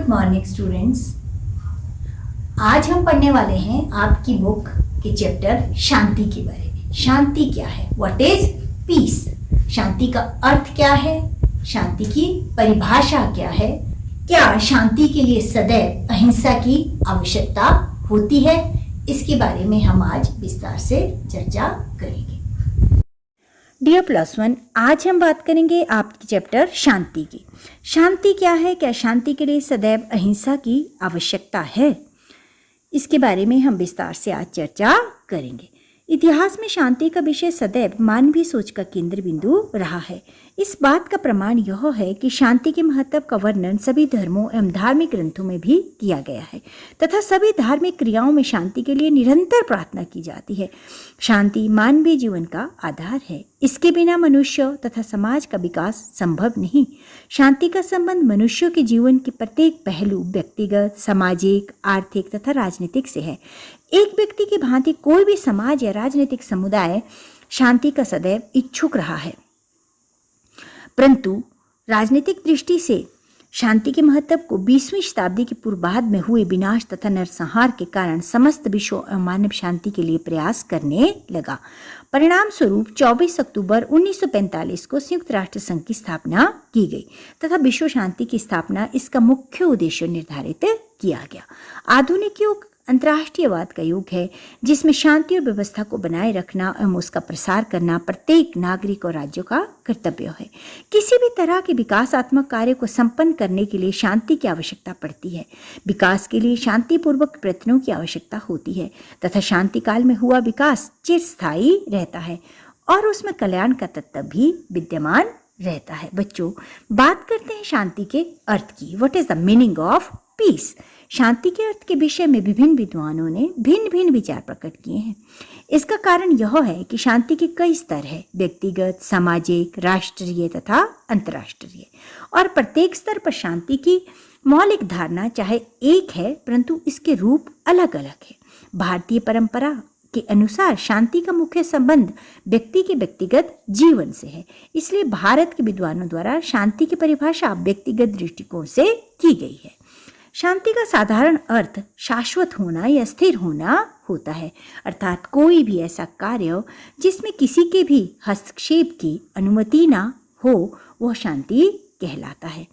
Good morning students. आज हम पढ़ने वाले हैं आपकी बुक के चैप्टर शांति के बारे में। शांति क्या है? What is peace? शांति का अर्थ क्या है? शांति की परिभाषा क्या है? क्या शांति के लिए सदैव अहिंसा की आवश्यकता होती है? इसके बारे में हम आज विस्तार से चर्चा करेंगे। डियर +1, आज हम बात करेंगे आपकी चैप्टर शांति की। शांति क्या है? क्या शांति के लिए सदैव अहिंसा की आवश्यकता है? इसके बारे में हम विस्तार से आज चर्चा करेंगे। इतिहास में शांति का विषय सदैव मानवीय सोच का केंद्र बिंदु रहा है। इस बात का प्रमाण यह है कि शांति के महत्व का वर्णन सभी धर्मों एवं धार्मिक ग्रंथों में भी किया गया है तथा सभी धार्मिक क्रियाओं में शांति के लिए निरंतर प्रार्थना की जाती है। शांति मानवीय जीवन का आधार है। इसके बिना मनुष्य तथा समाज का विकास संभव नहीं। शांति का संबंध मनुष्यों के जीवन के प्रत्येक पहलू व्यक्तिगत, सामाजिक, आर्थिक तथा राजनीतिक से है। एक व्यक्ति की भांति कोई भी समाज या राजनीतिक समुदाय शांति का सदैव इच्छुक रहा है, परंतु राजनीतिक दृष्टि से शांति के महत्व को 20वीं शताब्दी के पूर्वार्ध में हुए विनाश तथा नरसंहार के कारण समस्त विश्व एवं मानव शांति के लिए प्रयास करने लगा। परिणाम स्वरूप 24 अक्टूबर 1945 को संयुक्त राष्ट्र संघ की स्थापना की गई तथा विश्व शांति की स्थापना इसका मुख्य उद्देश्य निर्धारित किया गया। आधुनिक युग अंतर्राष्ट्रीयवाद का युग है, जिसमें शांति और व्यवस्था को बनाए रखना एवं उसका प्रसार करना प्रत्येक नागरिक और राज्यों का कर्तव्य है। किसी भी तरह के विकासात्मक कार्य को संपन्न करने के लिए शांति की आवश्यकता पड़ती है। विकास के लिए शांतिपूर्वक प्रयत्नों की आवश्यकता होती है तथा शांति काल में हुआ विकास चिरस्थायी रहता है और उसमें कल्याण का तत्व भी विद्यमान रहता है। बच्चों, बात करते हैं शांति के अर्थ की। What is the meaning of peace? शांति के अर्थ के विषय में विभिन्न विद्वानों ने भिन्न भिन्न विचार प्रकट किए हैं। इसका कारण यह है कि शांति के कई स्तर हैं, व्यक्तिगत, सामाजिक, राष्ट्रीय तथा अंतर्राष्ट्रीय, और प्रत्येक स्तर पर शांति की मौलिक धारणा चाहे एक है, परंतु इसके रूप अलग अलग है। भारतीय परंपरा के अनुसार शांति का मुख्य संबंध व्यक्ति के व्यक्तिगत जीवन से है। इसलिए भारत के विद्वानों द्वारा शांति की परिभाषा व्यक्तिगत दृष्टिकोण से की गई है। शांति का साधारण अर्थ शाश्वत होना या स्थिर होना होता है, अर्थात कोई भी ऐसा कार्य जिसमें किसी के भी हस्तक्षेप की अनुमति ना हो, वह शांति कहलाता है।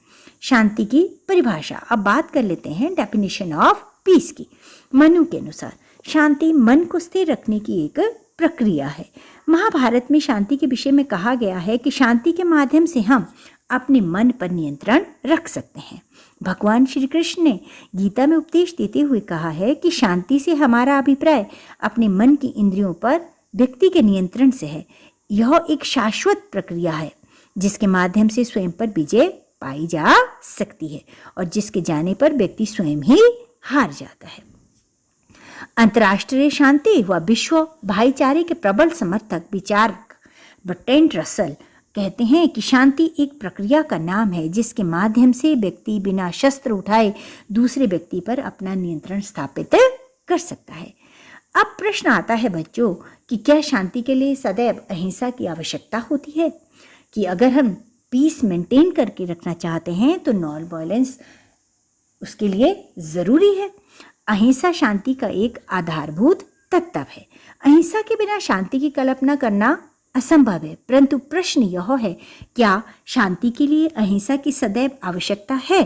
शांति की परिभाषा। अब बात कर लेते हैं डेफिनेशन ऑफ पीस की। मनु के अनुसार शांति मन को स्थिर रखने की एक प्रक्रिया है। महाभारत में शांति के विषय में कहा गया है कि शांति के माध्यम से हम अपने मन पर नियंत्रण रख सकते हैं। भगवान श्री कृष्ण ने गीता में उपदेश देते हुए कहा है कि शांति से हमारा अभिप्राय अपने मन की इंद्रियों पर व्यक्ति के नियंत्रण से है। यह एक शाश्वत प्रक्रिया है जिसके माध्यम से स्वयं पर विजय पाई जा सकती है और जिसके जाने पर व्यक्ति स्वयं ही हार जाता है। अंतर्राष्ट्रीय शांति व विश्व भाईचारे के प्रबल समर्थक विचारक बर्ट्रैंड रसल कहते हैं कि शांति एक प्रक्रिया का नाम है जिसके माध्यम से व्यक्ति बिना शस्त्र उठाए दूसरे व्यक्ति पर अपना नियंत्रण स्थापित कर सकता है। अब प्रश्न आता है बच्चों कि क्या शांति के लिए सदैव अहिंसा की आवश्यकता होती है? कि अगर हम पीस मेंटेन करके रखना चाहते हैं तो नॉन वायलेंस उसके लिए ज़रूरी है। अहिंसा शांति का एक आधारभूत तत्व है। अहिंसा के बिना शांति की कल्पना करना असंभव है, परंतु प्रश्न यह है, क्या शांति के लिए अहिंसा की सदैव आवश्यकता है?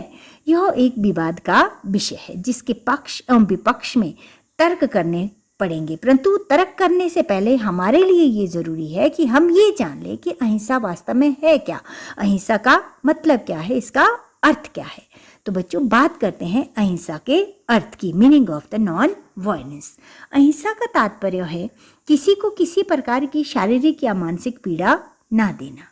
यह एक विवाद का विषय है जिसके पक्ष एवं विपक्ष में तर्क करने पड़ेंगे, परंतु तर्क करने से पहले हमारे लिए ये जरूरी है कि हम ये जान लें कि अहिंसा वास्तव में है क्या, अहिंसा का मतलब क्या है, इसका अर्थ क्या है। तो बच्चों, बात करते हैं अहिंसा के अर्थ की, meaning of the non violence. अहिंसा का तात्पर्य है किसी को किसी प्रकार की शारीरिक या मानसिक पीड़ा ना देना।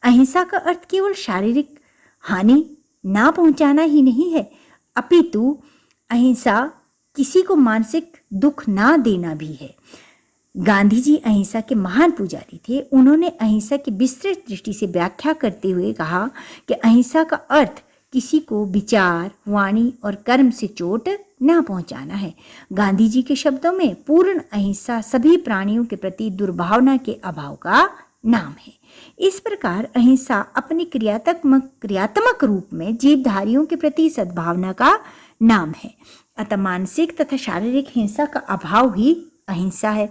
अहिंसा का अर्थ केवल शारीरिक हानि ना पहुंचाना ही नहीं है, अपितु अहिंसा किसी को मानसिक दुख ना देना भी है। गांधी जी अहिंसा के महान पुजारी थे। उन्होंने अहिंसा की विस्तृत दृष्टि से व्याख्या करते हुए कहा कि अहिंसा का अर्थ किसी को विचार, वाणी और कर्म से चोट न पहुंचाना है। गांधी जी के शब्दों में पूर्ण अहिंसा सभी प्राणियों के प्रति दुर्भावना के अभाव का नाम है। इस प्रकार अहिंसा अपने क्रियात्मक रूप में जीवधारियों के प्रति सद्भावना का नाम है। अतः मानसिक तथा शारीरिक हिंसा का अभाव ही अहिंसा है।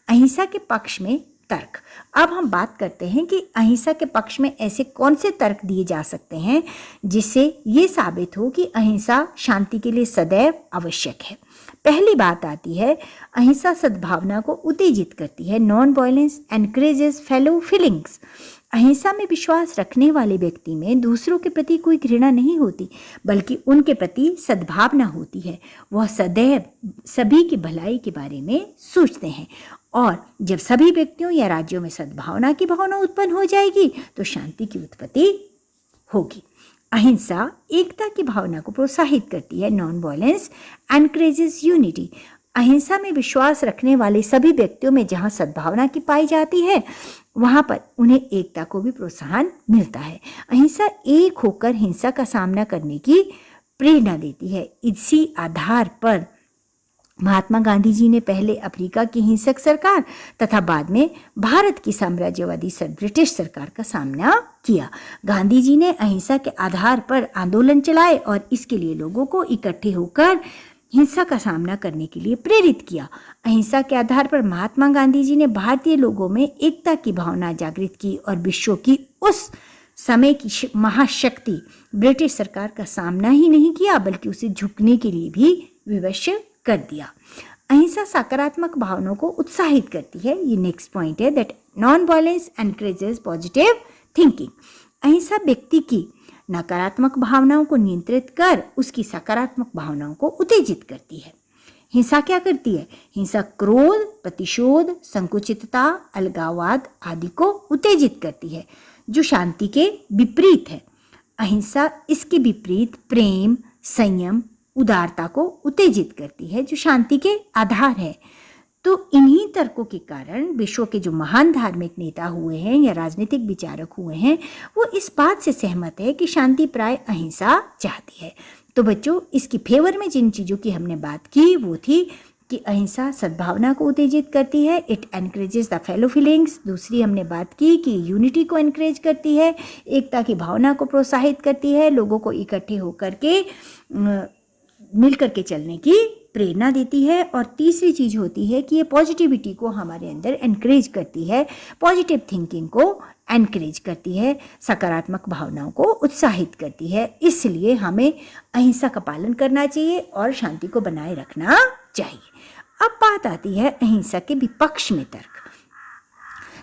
अहिंसा के पक्ष में तर्क। अब हम बात करते हैं कि अहिंसा के पक्ष में ऐसे कौन से तर्क दिए जा सकते हैं जिससे ये साबित हो कि अहिंसा शांति के लिए सदैव आवश्यक है। पहली बात आती है, अहिंसा सद्भावना को उत्तेजित करती है। Non violence encourages fellow feelings. अहिंसा में विश्वास रखने वाले व्यक्ति में दूसरों के प्रति कोई घृणा नहीं होती, बल्कि उनके प्रति सद्भावना होती है। वह सदैव सभी की भलाई के बारे में सोचते हैं, और जब सभी व्यक्तियों या राज्यों में सद्भावना की भावना उत्पन्न हो जाएगी तो शांति की उत्पत्ति होगी। अहिंसा एकता की भावना को प्रोत्साहित करती है। Non violence encourages unity. अहिंसा में विश्वास रखने वाले सभी व्यक्तियों में जहाँ सद्भावना की पाई जाती है, वहाँ पर उन्हें एकता को भी प्रोत्साहन मिलता है। अहिंसा एक होकर हिंसा का सामना करने की प्रेरणा देती है। इसी आधार पर महात्मा गांधी जी ने पहले अफ्रीका की हिंसक सरकार तथा बाद में भारत की साम्राज्यवादी ब्रिटिश सरकार का सामना किया। गांधी जी ने अहिंसा के आधार पर आंदोलन चलाए और इसके लिए लोगों को इकट्ठे होकर हिंसा का सामना करने के लिए प्रेरित किया। अहिंसा के आधार पर महात्मा गांधी जी ने भारतीय लोगों में एकता की भावना जागृत की और विश्व की उस समय की महाशक्ति ब्रिटिश सरकार का सामना ही नहीं किया, बल्कि उसे झुकने के लिए भी विवश कर दिया। अहिंसा सकारात्मक भावनाओं को उत्साहित करती है। ये नेक्स्ट पॉइंट है, that non violence encourages positive thinking. अहिंसा व्यक्ति की नकारात्मक भावनाओं को नियंत्रित कर उसकी सकारात्मक भावनाओं को उत्तेजित करती है। हिंसा क्या करती है? हिंसा क्रोध, प्रतिशोध, संकुचितता, अलगाववाद आदि को उत्तेजित करती है, जो शांति के विपरीत है। अहिंसा इसके विपरीत प्रेम, संयम, उदारता को उत्तेजित करती है, जो शांति के आधार है। तो इन्हीं तर्कों के कारण विश्व के जो महान धार्मिक नेता हुए हैं या राजनीतिक विचारक हुए हैं, वो इस बात से सहमत है कि शांति प्राय अहिंसा चाहती है। तो बच्चों, इसकी फेवर में जिन चीज़ों की हमने बात की वो थी कि अहिंसा सद्भावना को उत्तेजित करती है, it encourages the fellow feelings. दूसरी हमने बात की कि यूनिटी को एनकरेज करती है, एकता की भावना को प्रोत्साहित करती है, लोगों को इकट्ठे होकर के मिलकर के चलने की प्रेरणा देती है। और तीसरी चीज़ होती है कि ये पॉजिटिविटी को हमारे अंदर एनकरेज करती है, पॉजिटिव थिंकिंग को एनकरेज करती है, सकारात्मक भावनाओं को उत्साहित करती है। इसलिए हमें अहिंसा का पालन करना चाहिए और शांति को बनाए रखना चाहिए। अब बात आती है अहिंसा के विपक्ष में तर्क।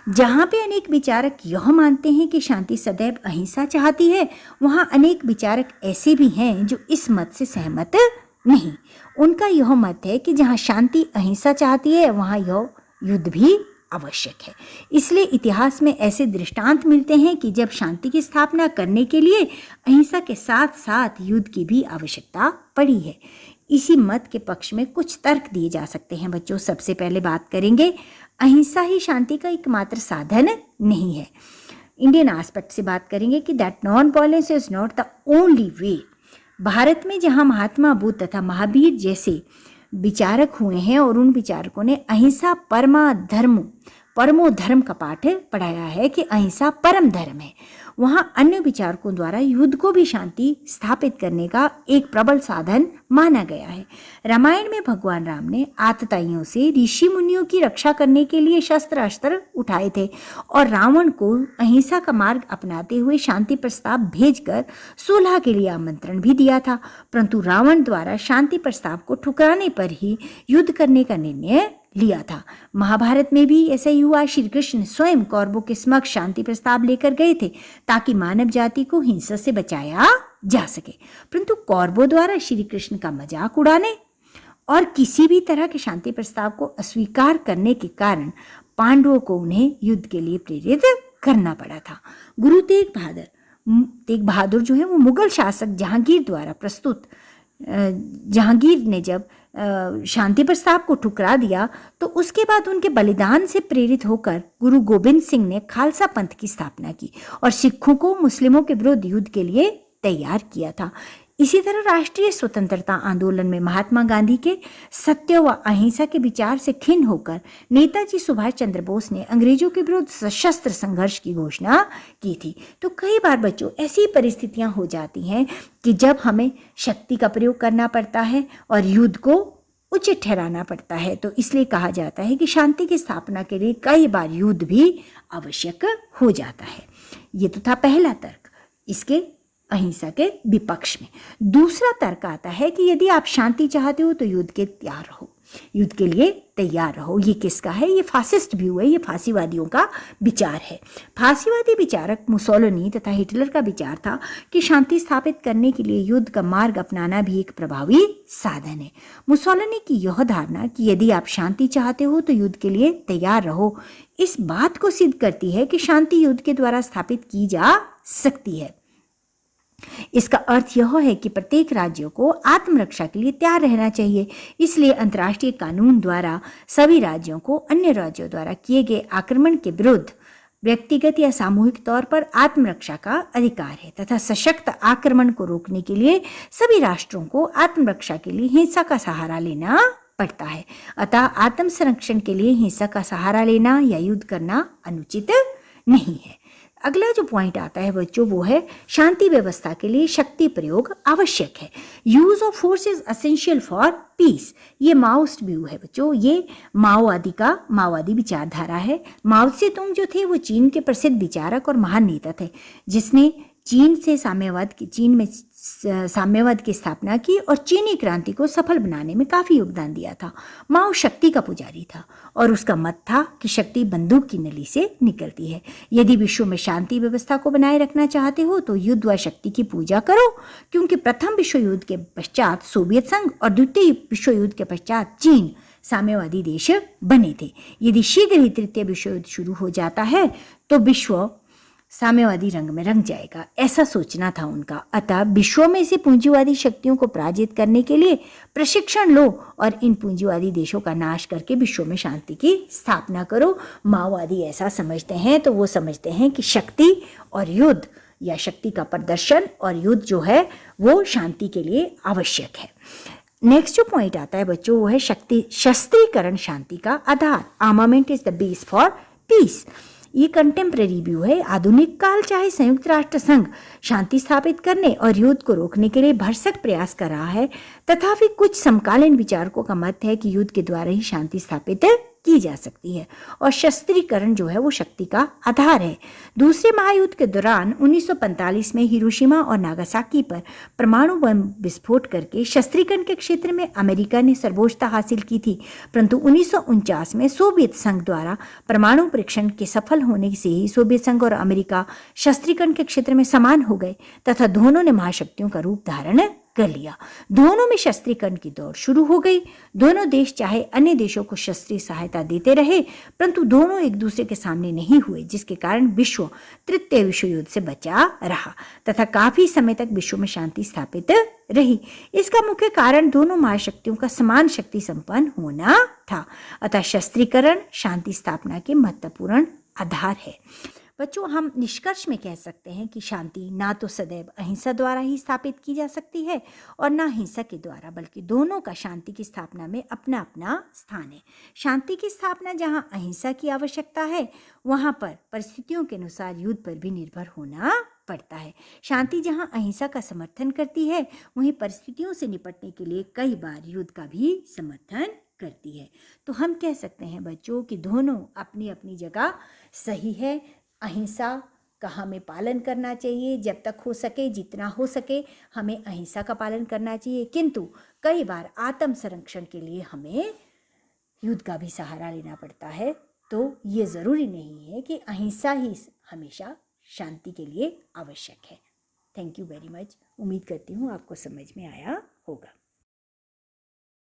जहाँ पे अनेक विचारक यह मानते हैं कि शांति सदैव अहिंसा चाहती है, वहाँ अनेक विचारक ऐसे भी हैं जो इस मत से सहमत नहीं। उनका यह मत है कि जहाँ शांति अहिंसा चाहती है, वहाँ यह युद्ध भी आवश्यक है। इसलिए इतिहास में ऐसे दृष्टांत मिलते हैं कि जब शांति की स्थापना करने के लिए अहिंसा के साथ साथ युद्ध की भी आवश्यकता पड़ी है। इसी मत के पक्ष में कुछ तर्क दिए जा सकते हैं बच्चों। सबसे पहले बात करेंगे, अहिंसा ही शांति का एकमात्र साधन नहीं है। इंडियन एस्पेक्ट से बात करेंगे कि that non violence is not the only way. Bharat में जहाँ महात्मा बुद्ध तथा महावीर जैसे विचारक हुए हैं और उन विचारकों ने अहिंसा परमो धर्म का पाठ पढ़ाया है कि अहिंसा परम धर्म है, वहाँ अन्य विचारकों द्वारा युद्ध को भी शांति स्थापित करने का एक प्रबल साधन माना गया है। रामायण में भगवान राम ने आतताइयों से ऋषि मुनियों की रक्षा करने के लिए शस्त्र अस्त्र उठाए थे और रावण को अहिंसा का मार्ग अपनाते हुए शांति प्रस्ताव भेजकर सुलह के लिए आमंत्रण भी दिया था, परंतु रावण द्वारा शांति प्रस्ताव को ठुकराने पर ही युद्ध करने का निर्णय लिया था। महाभारत में भी ऐसा ही हुआ। श्री कृष्ण स्वयं कौरवों के समक्ष शांति प्रस्ताव लेकर गए थे ताकि मानव जाति को हिंसा से बचाया जा सके, परंतु कौरवों द्वारा श्री कृष्ण का मजाक उड़ाने और किसी भी तरह के शांति प्रस्ताव को अस्वीकार करने के कारण पांडवों को उन्हें युद्ध के लिए प्रेरित करना पड़ा था। गुरु तेग बहादुर जो है वो मुगल शासक जहांगीर द्वारा प्रस्तुत जहांगीर ने जब शांति प्रस्ताव को ठुकरा दिया तो उसके बाद उनके बलिदान से प्रेरित होकर गुरु गोबिंद सिंह ने खालसा पंथ की स्थापना की और सिखों को मुस्लिमों के विरुद्ध युद्ध के लिए तैयार किया था। इसी तरह राष्ट्रीय स्वतंत्रता आंदोलन में महात्मा गांधी के सत्य व अहिंसा के विचार से खिन्न होकर नेताजी सुभाष चंद्र बोस ने अंग्रेजों के विरुद्ध सशस्त्र संघर्ष की घोषणा की थी। तो कई बार बच्चों ऐसी परिस्थितियां हो जाती हैं कि जब हमें शक्ति का प्रयोग करना पड़ता है और युद्ध को उचित ठहराना पड़ता है। तो इसलिए कहा जाता है कि शांति की स्थापना के लिए कई बार युद्ध भी आवश्यक हो जाता है। ये तो था पहला तर्क इसके अहिंसा के विपक्ष में। दूसरा तर्क आता है कि यदि आप शांति चाहते हो तो युद्ध के तैयार रहो, युद्ध के लिए तैयार रहो। ये किसका है? ये फासिस्ट व्यू है, ये फांसीवादियों का विचार है। फांसीवादी विचारक मुसोलिनी तथा हिटलर का विचार था कि शांति स्थापित करने के लिए युद्ध का मार्ग अपनाना भी एक प्रभावी साधन है। मुसोलिनी की यह धारणा कि यदि आप शांति चाहते हो तो युद्ध के लिए तैयार रहो, इस बात को सिद्ध करती है कि शांति युद्ध के द्वारा स्थापित की जा सकती है। इसका अर्थ यह है कि प्रत्येक राज्यों को आत्मरक्षा के लिए तैयार रहना चाहिए। इसलिए अंतर्राष्ट्रीय कानून द्वारा सभी राज्यों को अन्य राज्यों द्वारा किए गए आक्रमण के विरुद्ध व्यक्तिगत या सामूहिक तौर पर आत्मरक्षा का अधिकार है तथा सशक्त आक्रमण को रोकने के लिए सभी राष्ट्रों को आत्मरक्षा के लिए हिंसा का सहारा लेना पड़ता है। अतः आत्म संरक्षण के लिए हिंसा का सहारा लेना या युद्ध करना अनुचित नहीं है। अगला जो पॉइंट आता है बच्चों वो है शांति व्यवस्था के लिए शक्ति प्रयोग आवश्यक है। Use of force is essential for peace. ये माओइस्ट व्यू है बच्चों, ये माओवादी विचारधारा है। माओ से तुंग जो थे वो चीन के प्रसिद्ध विचारक और महान नेता थे जिसने चीन में साम्यवाद की स्थापना की और चीनी क्रांति को सफल बनाने में काफ़ी योगदान दिया था। माओ शक्ति का पुजारी था और उसका मत था कि शक्ति बंदूक की नली से निकलती है। यदि विश्व में शांति व्यवस्था को बनाए रखना चाहते हो तो युद्ध व शक्ति की पूजा करो, क्योंकि प्रथम विश्व युद्ध के पश्चात सोवियत संघ और द्वितीय विश्व युद्ध के पश्चात चीन साम्यवादी देश बने थे। यदि शीघ्र ही तृतीय विश्व युद्ध शुरू हो जाता है तो विश्व साम्यवादी रंग में रंग जाएगा, ऐसा सोचना था उनका। अतः विश्व में से पूंजीवादी शक्तियों को पराजित करने के लिए प्रशिक्षण लो और इन पूंजीवादी देशों का नाश करके विश्व में शांति की स्थापना करो। माओवादी ऐसा समझते हैं, तो वो समझते हैं कि शक्ति और युद्ध या शक्ति का प्रदर्शन और युद्ध जो है वो शांति के लिए आवश्यक है। नेक्स्ट जो पॉइंट आता है बच्चों वो है शस्त्रीकरण शांति का आधार। Armament is the base for peace. ये कंटेम्प्रेरी व्यू है। आधुनिक काल चाहे संयुक्त राष्ट्र संघ शांति स्थापित करने और युद्ध को रोकने के लिए भरसक प्रयास कर रहा है, तथापि कुछ समकालीन विचारकों का मत है कि युद्ध के द्वारा ही शांति स्थापित की जा सकती है और शस्त्रीकरण जो है वो शक्ति का आधार है। दूसरे महायुद्ध के दौरान 1945 में हिरोशिमा और नागासाकी पर परमाणु बम विस्फोट करके शस्त्रीकरण के क्षेत्र में अमेरिका ने सर्वोच्चता हासिल की थी, परंतु 1949 में सोवियत संघ द्वारा परमाणु परीक्षण के सफल होने से ही सोवियत संघ और अमेरिका शस्त्रीकरण के क्षेत्र में समान हो गए तथा दोनों ने महाशक्तियों का रूप धारण कर लिया। दोनों में शस्त्रीकरण की दौड़ शुरू हो गई। दोनों देश चाहे अन्य देशों को शस्त्रीय सहायता देते रहे, परंतु दोनों एक दूसरे के सामने नहीं हुए, जिसके कारण विश्व तृतीय विश्व युद्ध से बचा रहा तथा काफी समय तक विश्व में शांति स्थापित रही। इसका मुख्य कारण दोनों महाशक्तियों का समान शक्ति संपन्न होना था। अतः शस्त्रीकरण शांति स्थापना के महत्वपूर्ण आधार है। बच्चों, हम निष्कर्ष में कह सकते हैं कि शांति ना तो सदैव अहिंसा द्वारा ही स्थापित की जा सकती है और ना हिंसा के द्वारा, बल्कि दोनों का शांति की स्थापना में अपना अपना स्थान है। शांति की स्थापना जहां अहिंसा की आवश्यकता है, वहां पर परिस्थितियों के अनुसार युद्ध पर भी निर्भर होना पड़ता है। शांति जहां अहिंसा का समर्थन करती है, वहीं परिस्थितियों से निपटने के लिए कई बार युद्ध का भी समर्थन करती है। तो हम कह सकते हैं बच्चों कि दोनों अपनी अपनी जगह सही है। अहिंसा का हमें पालन करना चाहिए, जब तक हो सके, जितना हो सके हमें अहिंसा का पालन करना चाहिए, किंतु कई बार आत्म संरक्षण के लिए हमें युद्ध का भी सहारा लेना पड़ता है। तो ये ज़रूरी नहीं है कि अहिंसा ही हमेशा शांति के लिए आवश्यक है। Thank you very much. उम्मीद करती हूँ आपको समझ में आया होगा।